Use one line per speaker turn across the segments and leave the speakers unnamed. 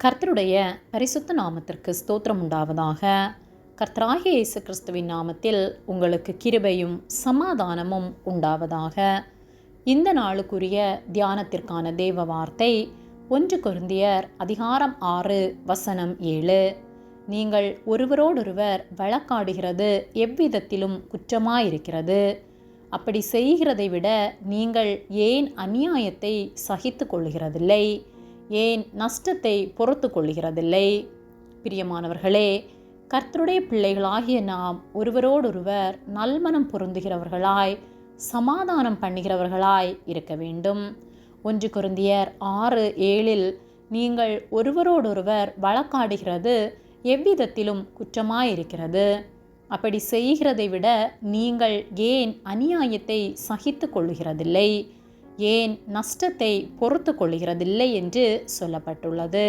கர்த்தருடைய பரிசுத்த நாமத்திற்கு ஸ்தோத்திரம் உண்டாவதாக. கர்த்தராகிய இயேசு கிறிஸ்துவின் நாமத்தில் உங்களுக்கு கிருபையும் சமாதானமும் உண்டாவதாக. இந்த நாளுக்குரிய தியானத்திற்கான தேவ வார்த்தை 1 கொரிந்தியர் அதிகாரம் 6 வசனம் 7. நீங்கள் ஒருவரோடொருவர் வழக்காடுகிறது எவ்விதத்திலும் குற்றமாயிருக்கிறது. அப்படி செய்கிறதை விட நீங்கள் ஏன் அநியாயத்தை சகித்து கொள்கிறதில்லை? ஏன் நஷ்டத்தை பொறுத்து கொள்கிறதில்லை? பிரியமானவர்களே, கர்த்தருடைய பிள்ளைகளாகிய நாம் ஒருவரோடொருவர் நல்மனம் பொருந்துகிறவர்களாய் சமாதானம் பண்ணுகிறவர்களாய் இருக்க வேண்டும். 1 கொரிந்தியர் 6:7 நீங்கள் ஒருவரோடொருவர் வழக்காடுகிறது எவ்விதத்திலும் குற்றமாயிருக்கிறது. அப்படி செய்கிறதை விட நீங்கள் ஏன் அநியாயத்தை சகித்து கொள்கிறதில்லை? ஏன் நஷ்டத்தை பொறுத்து கொள்கிறதில்லை என்று சொல்லப்பட்டுள்ளது.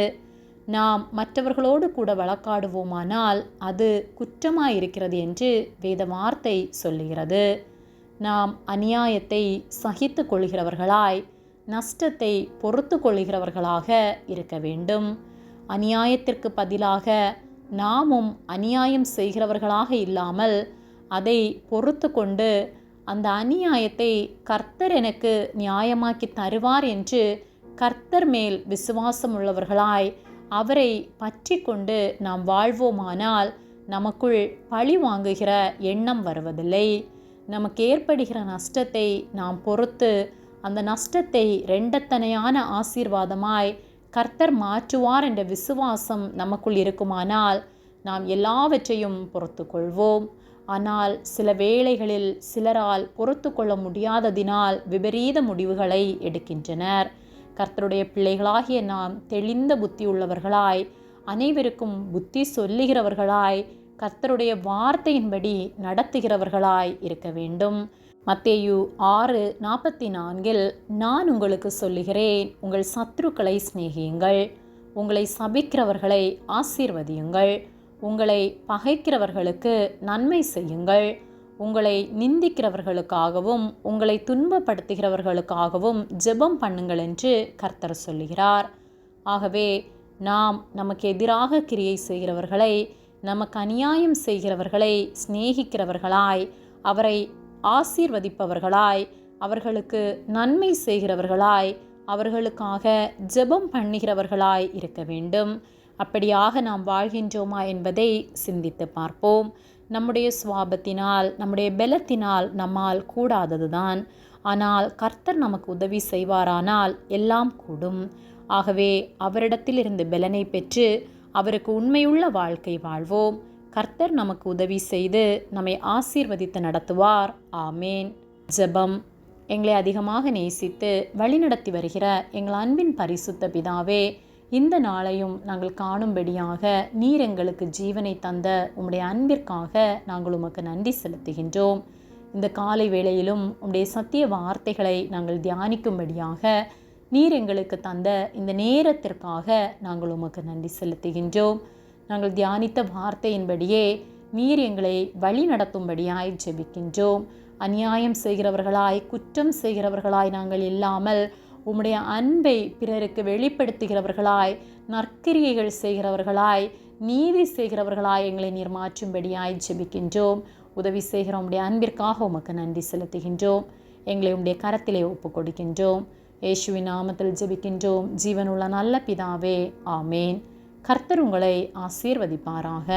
நாம் மற்றவர்களோடு கூட வழக்காடுவோமானால் அது குற்றமாயிருக்கிறது என்று வேத வார்த்தை சொல்லுகிறது. நாம் அநியாயத்தை சகித்து கொள்கிறவர்களாய் நஷ்டத்தை பொறுத்து கொள்கிறவர்களாக இருக்க வேண்டும். அநியாயத்திற்கு பதிலாக நாமும் அநியாயம் செய்கிறவர்களாக இல்லாமல் அதை பொறுத்து கொண்டு அந்த அநியாயத்தை கர்த்தர் எனக்கு நியாயமாக்கி தருவார் என்று கர்த்தர் மேல் விசுவாசம் உள்ளவர்களாய் அவரை பற்றி கொண்டு நாம் வாழ்வோமானால் நமக்குள் பழி வாங்குகிற எண்ணம் வருவதில்லை. நமக்கு ஏற்படுகிற நஷ்டத்தை நாம் பொறுத்து அந்த நஷ்டத்தை இரண்டத்தனையான ஆசீர்வாதமாய் கர்த்தர் மாற்றுவார் என்ற விசுவாசம் நமக்குள் இருக்குமானால் நாம் எல்லாவற்றையும் பொறுத்து கொள்வோம். ஆனால் சில வேளைகளில் சிலரால் பொறுத்து கொள்ள முடியாததினால் விபரீத முடிவுகளை எடுக்கின்றனர். கர்த்தருடைய பிள்ளைகளாகிய நாம் தெளிந்த புத்தி உள்ளவர்களாய் அனைவருக்கும் புத்தி சொல்லுகிறவர்களாய் கர்த்தருடைய வார்த்தையின்படி நடத்துகிறவர்களாய் இருக்க வேண்டும். மத்தேயு 6:44 நான் உங்களுக்கு சொல்லுகிறேன், உங்கள் சத்துருக்களை சிநேகியுங்கள், உங்களை சபிக்கிறவர்களை ஆசீர்வதியுங்கள், உங்களை பகைக்கிறவர்களுக்கு நன்மை செய்யுங்கள், உங்களை நிந்திக்கிறவர்களுக்காகவும் உங்களை துன்பப்படுத்துகிறவர்களுக்காகவும் ஜெபம் பண்ணுங்கள் என்று கர்த்தர் சொல்லுகிறார். ஆகவே நாம் நமக்கு எதிராக கிரியை செய்கிறவர்களை, நமக்கு அநியாயம் செய்கிறவர்களை சிநேகிக்கிறவர்களாய், அவரை ஆசீர்வதிப்பவர்களாய், அவர்களுக்கு நன்மை செய்கிறவர்களாய், அவர்களுக்காக ஜெபம் பண்ணுகிறவர்களாய் இருக்க வேண்டும். அப்படியாக நாம் வாழ்கின்றோமா என்பதை சிந்தித்து பார்ப்போம். நம்முடைய சுவாபத்தினால் நம்முடைய பலத்தினால் நம்மால் கூடாததுதான். ஆனால் கர்த்தர் நமக்கு உதவி செய்வாரானால் எல்லாம் கூடும். ஆகவே அவரிடத்திலிருந்து பலனை பெற்று அவருக்கு உண்மையுள்ள வாழ்க்கை வாழ்வோம். கர்த்தர் நமக்கு உதவி செய்து நம்மை ஆசீர்வதித்து நடத்துவார். ஆமேன். ஜெபம். எங்களை அதிகமாக நேசித்து வழிநடத்தி வருகிற எங்கள் அன்பின் பரிசுத்த பிதாவே, இந்த நாளையும் நாங்கள் காணும்படியாக நீர் எங்களுக்கு ஜீவனை தந்த உம்முடைய அன்பிற்காக நாங்கள் உமக்கு நன்றி செலுத்துகின்றோம். இந்த காலை வேளையிலும் உம்முடைய சத்திய வார்த்தைகளை நாங்கள் தியானிக்கும்படியாக நீர் எங்களுக்கு தந்த இந்த நேரத்திற்காக நாங்கள் உமக்கு நன்றி செலுத்துகின்றோம். நாங்கள் தியானித்த வார்த்தையின்படியே நீர் எங்களை வழி நடத்தும்படியாய் ஜெபிக்கின்றோம். அநியாயம் செய்கிறவர்களாய் குற்றம் செய்கிறவர்களாய் நாங்கள் இல்லாமல் உம்முடைய அன்பை பிறருக்கு வெளிப்படுத்துகிறவர்களாய், நற்கிரியைகள் செய்கிறவர்களாய், நீதி செய்கிறவர்களாய் எங்களை நீர் மாற்றும்படியாய் ஜெபிக்கின்றோம். உதவி செய்கிற உம்முடைய அன்பிற்காக உமக்கு நன்றி செலுத்துகின்றோம். எங்களை உம்முடைய கரத்திலே ஒப்புக் கொடுக்கின்றோம். இயேசுவின் நாமத்தில் ஜெபிக்கின்றோம் ஜீவனுள்ள நல்ல பிதாவே. ஆமேன். கர்த்தர் உங்களை ஆசீர்வதிப்பாராக.